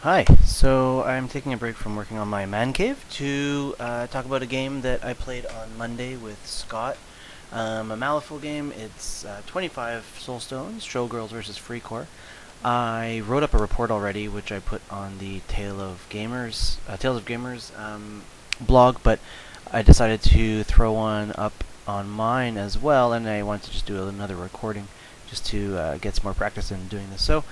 Hi, so I'm taking a break from working on my man cave to talk about a game that I played on Monday with Scott. A Malifaux game. It's 25 soulstones, Showgirls versus Freikorps. I wrote up a report already, which I put on the Tales of Gamers blog, but I decided to throw one up on mine as well, and I wanted to just do another recording just to get some more practice in doing this. So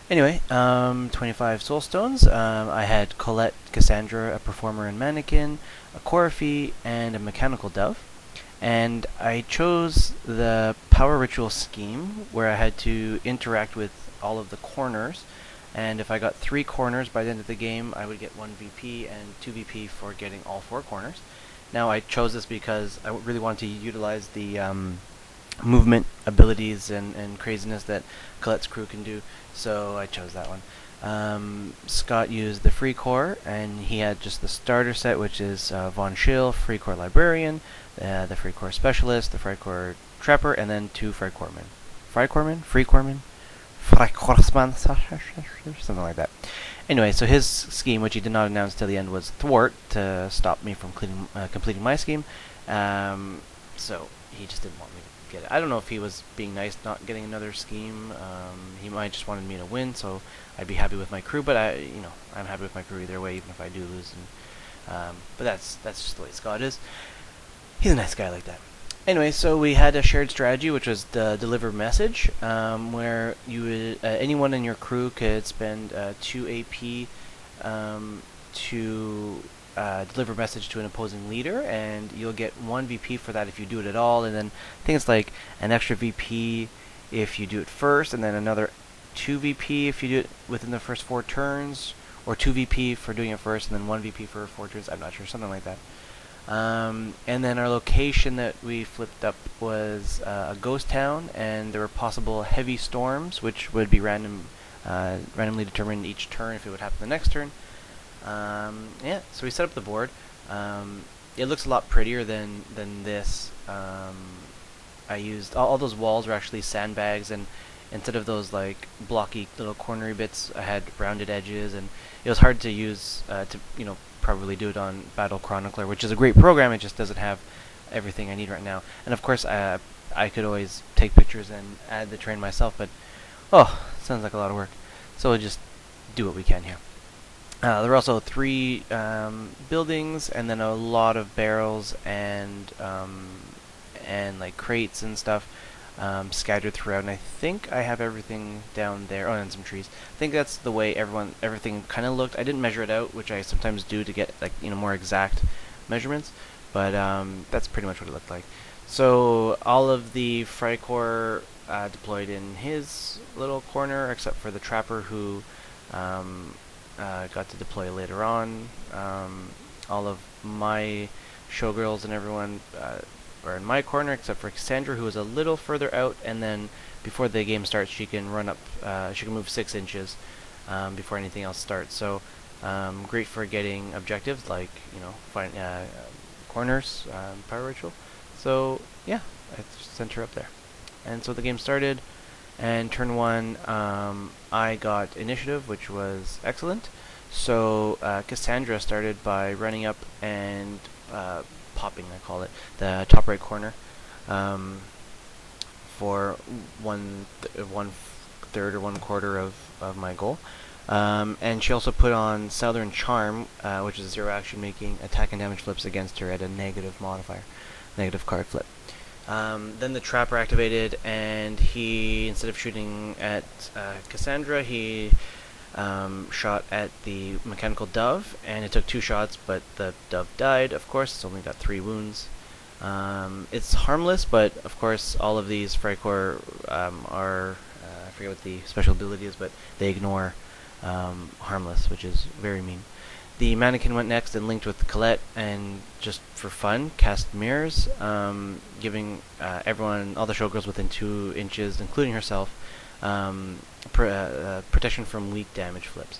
anyway, 25 soul stones. I had Colette, Cassandra, a performer and mannequin, a Coryphée, and a mechanical dove. And I chose the power ritual scheme where I had to interact with all of the corners. And if I got 3 corners by the end of the game, I would get 1 VP and 2 VP for getting all 4 corners. Now I chose this because I really wanted to utilize the movement abilities and craziness that Colette's crew can do, so I chose that one. Scott used the Freikorps, and he had just the starter set, which is Von Schill, Freikorps Librarian, the Freikorps Specialist, the Freikorps Trapper, and then 2 Freikorpsmen. Freikorpsmen? Freikorpsman? Something like that. Anyway, so his scheme, which he did not announce till the end, was Thwart, to stop me from completing my scheme. So he just didn't want me to get it. I don't know if he was being nice not getting another scheme. He might just wanted me to win, so I'd be happy with my crew. But I'm happy with my crew either way, even if I do lose. But that's just the way Scott is. He's a nice guy like that. Anyway, so we had a shared strategy, which was the deliver message, where you would anyone in your crew could spend 2 AP to deliver a message to an opposing leader, and you'll get 1 VP for that if you do it at all, and then I think it's like an extra VP if you do it first, and then another 2 VP if you do it within the first 4 turns, or 2 VP for doing it first, and then 1 VP for 4 turns. I'm not sure, something like that. And then our location that we flipped up was a ghost town, and there were possible heavy storms, which would be randomly determined each turn if it would happen the next turn. Yeah, so we set up the board. It looks a lot prettier than this. I used all those walls were actually sandbags, and instead of those like blocky little cornery bits, I had rounded edges, and it was hard to use to probably do it on Battle Chronicler, which is a great program. It just doesn't have everything I need right now. And of course, I could always take pictures and add the terrain myself, but sounds like a lot of work. So we'll just do what we can here. There were also 3 buildings, and then a lot of barrels and like crates and stuff scattered throughout. And I think I have everything down there. Oh, and some trees. I think that's the way everything kind of looked. I didn't measure it out, which I sometimes do to get more exact measurements. But that's pretty much what it looked like. So all of the Freikorps deployed in his little corner, except for the Trapper, who got to deploy later on. All of my Showgirls and everyone are in my corner, except for Cassandra, who is a little further out, and then before the game starts, she can run up, she can move 6 inches before anything else starts. So great for getting objectives like find corners, power ritual. So yeah, I sent her up there, and so the game started. And turn 1, I got initiative, which was excellent. So Cassandra started by running up and popping, I call it, the top right corner for one third or 1/4 of my goal. And she also put on Southern Charm, which is a 0 action, making attack and damage flips against her at a negative modifier, negative card flip. Then the Trapper activated, and he, instead of shooting at Cassandra, he shot at the mechanical dove, and it took 2 shots, but the dove died, of course. It's only got 3 wounds. It's harmless, but of course all of these Freikorps are, I forget what the special ability is, but they ignore harmless, which is very mean. The mannequin went next and linked with Colette, and just for fun, cast mirrors, giving everyone, all the Showgirls within 2 inches, including herself, protection from weak damage flips.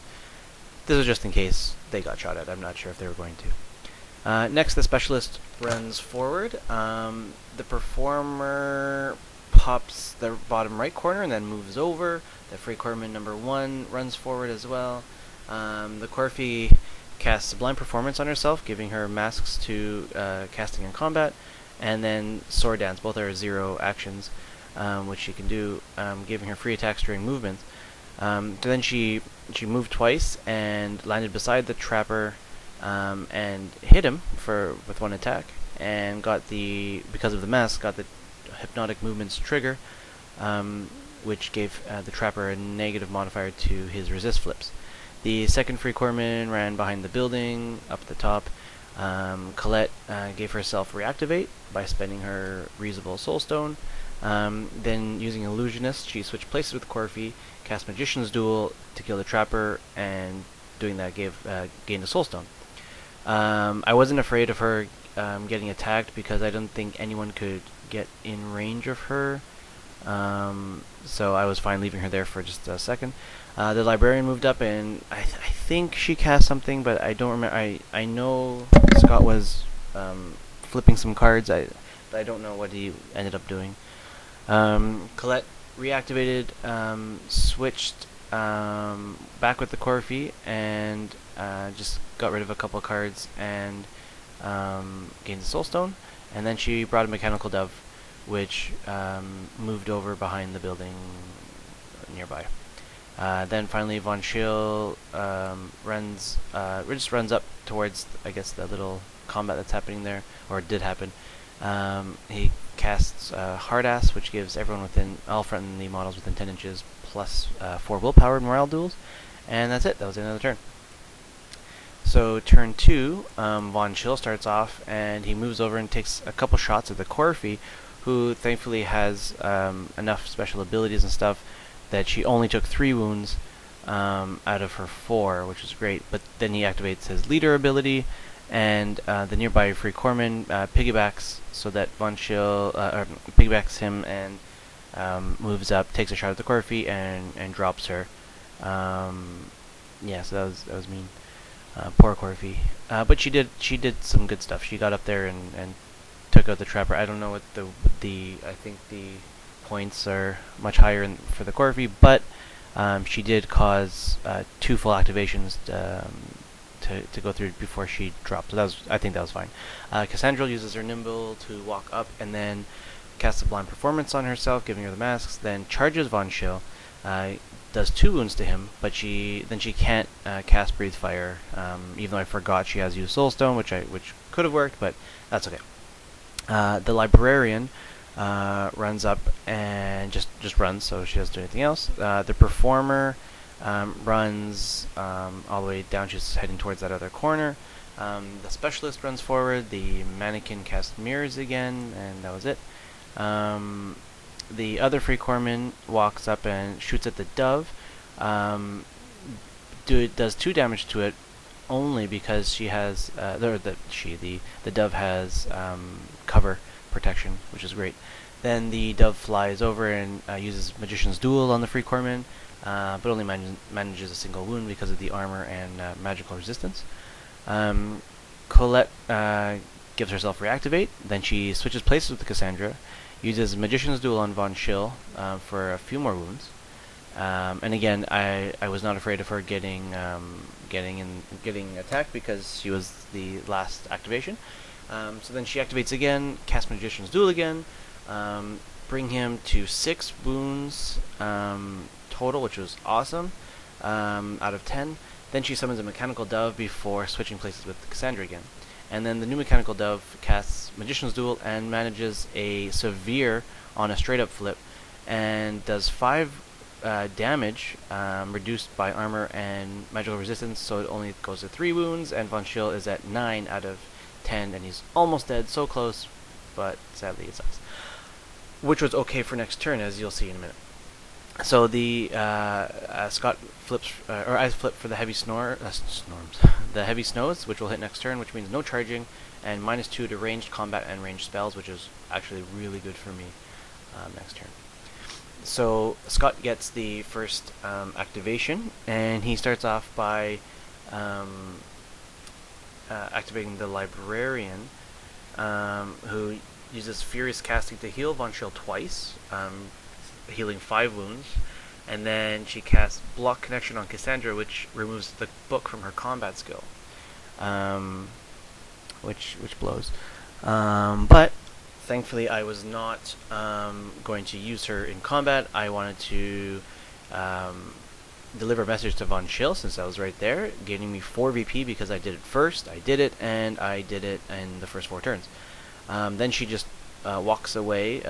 This was just in case they got shot at. I'm not sure if they were going to. Next, the Specialist runs forward. The Performer pops the bottom right corner and then moves over. The Freikorpsman number 1 runs forward as well. The Corfi casts Sublime Performance on herself, giving her masks to casting in combat, and then Sword Dance. Both are 0 actions, which she can do, giving her free attacks during movement. Then she moved twice and landed beside the Trapper and hit him with 1 attack, and because of the mask, got the Hypnotic Movements trigger, which gave the Trapper a negative modifier to his resist flips. The second Freikorpsman ran behind the building, up at the top. Colette gave herself Reactivate by spending her reusable Soulstone. Then, using Illusionist, she switched places with Corfi, cast Magician's Duel to kill the Trapper, and doing that gained a Soulstone. I wasn't afraid of her getting attacked because I don't think anyone could get in range of her. So I was fine leaving her there for just a second. The Librarian moved up, and I think she cast something, but I don't remember. I know Scott was flipping some cards, but I don't know what he ended up doing. Colette reactivated, switched back with the Corfi, and just got rid of a couple cards and gained the Soulstone. And then she brought a Mechanical Dove, which moved over behind the building nearby. Then finally, Von Schill runs up towards, I guess, the little combat that's happening there, or did happen. He casts Hard Ass, which gives everyone within all friendly models within 10 inches plus 4 willpower and morale duels, and that's it. That was the end of the turn. So turn 2, Von Schill starts off, and he moves over and takes a couple shots at the Corfi, who thankfully has enough special abilities and stuff that she only took 3 wounds out of her 4, which is great. But then he activates his leader ability, and the nearby Freikorpsman piggybacks so that Von Schill piggybacks him and moves up, takes a shot at the Corfi, and drops her. Yeah, so that was mean. Poor Corfi. But she did some good stuff. She got up there and took out the Trapper. I don't know what I think the points are much higher for the Corfi, but she did cause 2 full activations to go through before she dropped. So I think that was fine. Cassandra uses her Nimble to walk up and then casts Sublime Performance on herself, giving her the masks. Then charges Von Schill, does 2 wounds to him, but she can't cast Breathe Fire, even though I forgot she has used Soulstone, which could have worked, but that's okay. The Librarian runs up and just runs, so she doesn't do anything else. The Performer runs all the way down. She's heading towards that other corner. The Specialist runs forward. The Mannequin casts Mirrors again, and that was it. The other Freikorpsman walks up and shoots at the Dove. Does 2 damage to it only because she has the Dove has cover protection, which is great. Then the Dove flies over and uses Magician's Duel on the Freikorpsman, but only manages a single wound because of the armor and magical resistance. Colette gives herself Reactivate. Then she switches places with Cassandra, uses Magician's Duel on Von Schill for a few more wounds. And again, I was not afraid of her getting attacked because she was the last activation. So then she activates again, casts Magician's Duel again, bring him to 6 wounds total, which was awesome, out of 10. Then she summons a Mechanical Dove before switching places with Cassandra again. And then the new Mechanical Dove casts Magician's Duel and manages a Severe on a straight-up flip, and does 5 damage, reduced by armor and magical resistance, so it only goes to 3 wounds, and Von Schill is at 9 out of 10, and he's almost dead, so close, but sadly it sucks. Which was okay for next turn, as you'll see in a minute. So the Scott flips, or I flip for the Heavy the Heavy Snows, which will hit next turn, which means no charging, and -2 to ranged combat and ranged spells, which is actually really good for me next turn. So Scott gets the first activation, and he starts off by activating the Librarian, who uses Furious Casting to heal Von Schill twice, healing 5 wounds, and then she casts Block Connection on Cassandra, which removes the book from her combat skill, which blows. But thankfully, I was not going to use her in combat. I wanted to deliver a message to Von Schill since I was right there, gaining me 4 VP because I did it first. I did it, and I did it in the first 4 turns. Then she just walks away,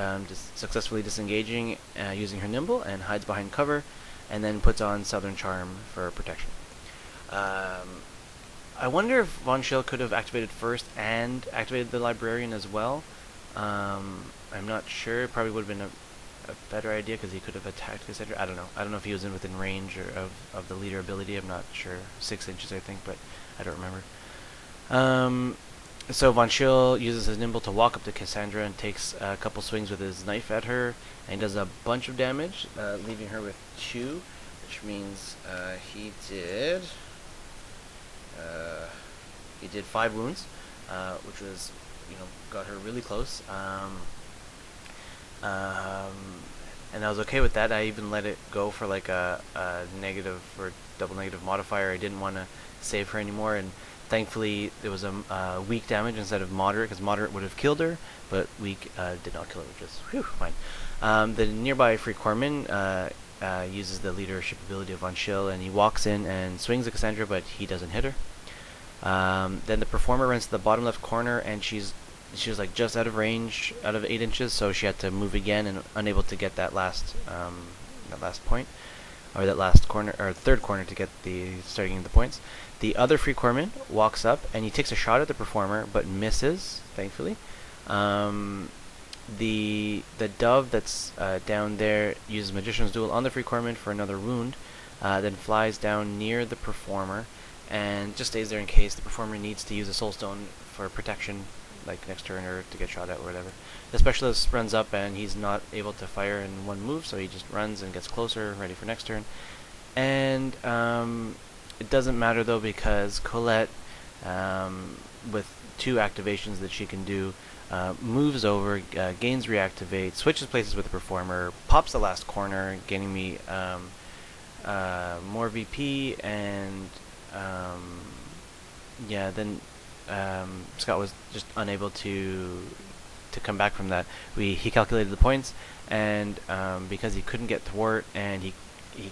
successfully disengaging using her Nimble, and hides behind cover, and then puts on Southern Charm for protection. I wonder if Von Schill could have activated first and activated the Librarian as well. I'm not sure. It probably would have been a better idea because he could have attacked Cassandra. I don't know. I don't know if he was within range of the leader ability. I'm not sure. 6 inches, I think, but I don't remember. So Von Schill uses his Nimble to walk up to Cassandra and takes a couple swings with his knife at her, and he does a bunch of damage, leaving her with 2, which means he did 5 wounds, which was, got her really close. And I was okay with that. I even let it go for like a negative or double negative modifier. I didn't want to save her anymore, and thankfully it was a weak damage instead of moderate, because moderate would have killed her, but weak did not kill her, which is fine. The nearby Freikorps uses the leadership ability of Von Schill, and he walks in and swings at Cassandra, but he doesn't hit her. Then the performer runs to the bottom left corner, and she was like just out of range, out of 8 inches, so she had to move again and unable to get that last point, or that last corner, or third corner to get starting the points. The other Freikorps walks up and he takes a shot at the performer, but misses, thankfully. The dove that's down there uses Magician's Duel on the Freikorps for another wound, then flies down near the performer and just stays there in case the performer needs to use a Soul Stone for protection, like next turn or to get shot at or whatever. The specialist runs up and he's not able to fire in one move, so he just runs and gets closer, ready for next turn. And it doesn't matter though, because Colette, with 2 activations that she can do, moves over, gains reactivate, switches places with the performer, pops the last corner, gaining me more VP, and then Scott was just unable to come back from that. He calculated the points, and because he couldn't get thwart, and he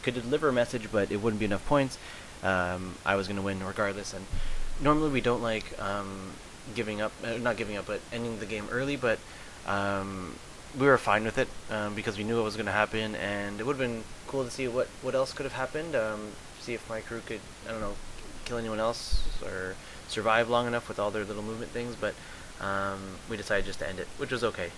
could deliver a message, but it wouldn't be enough points, I was going to win regardless. And normally we don't like giving up, not giving up, but ending the game early, but we were fine with it because we knew what was going to happen, and it would have been cool to see what else could have happened, see if my crew could, I don't know, kill anyone else or survive long enough with all their little movement things, but we decided just to end it, which was okay.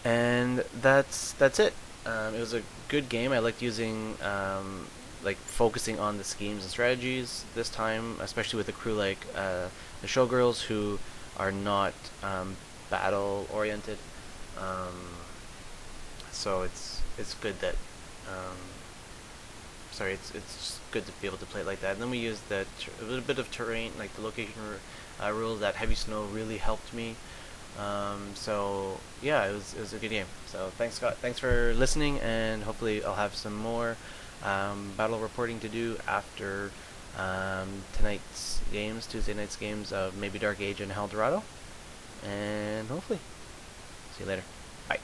And that's it. It was a good game. I liked using like focusing on the schemes and strategies this time, especially with a crew like the Showgirls, who are not battle oriented. So it's good that it's just good to be able to play it like that. And then we used a little bit of terrain, like the location rules. That heavy snow really helped me. So yeah, it was a good game. So thanks, Scott. Thanks for listening, and hopefully I'll have some more battle reporting to do after tonight's games, Tuesday night's games of maybe Dark Age and Hell Dorado. And hopefully see you later. Bye.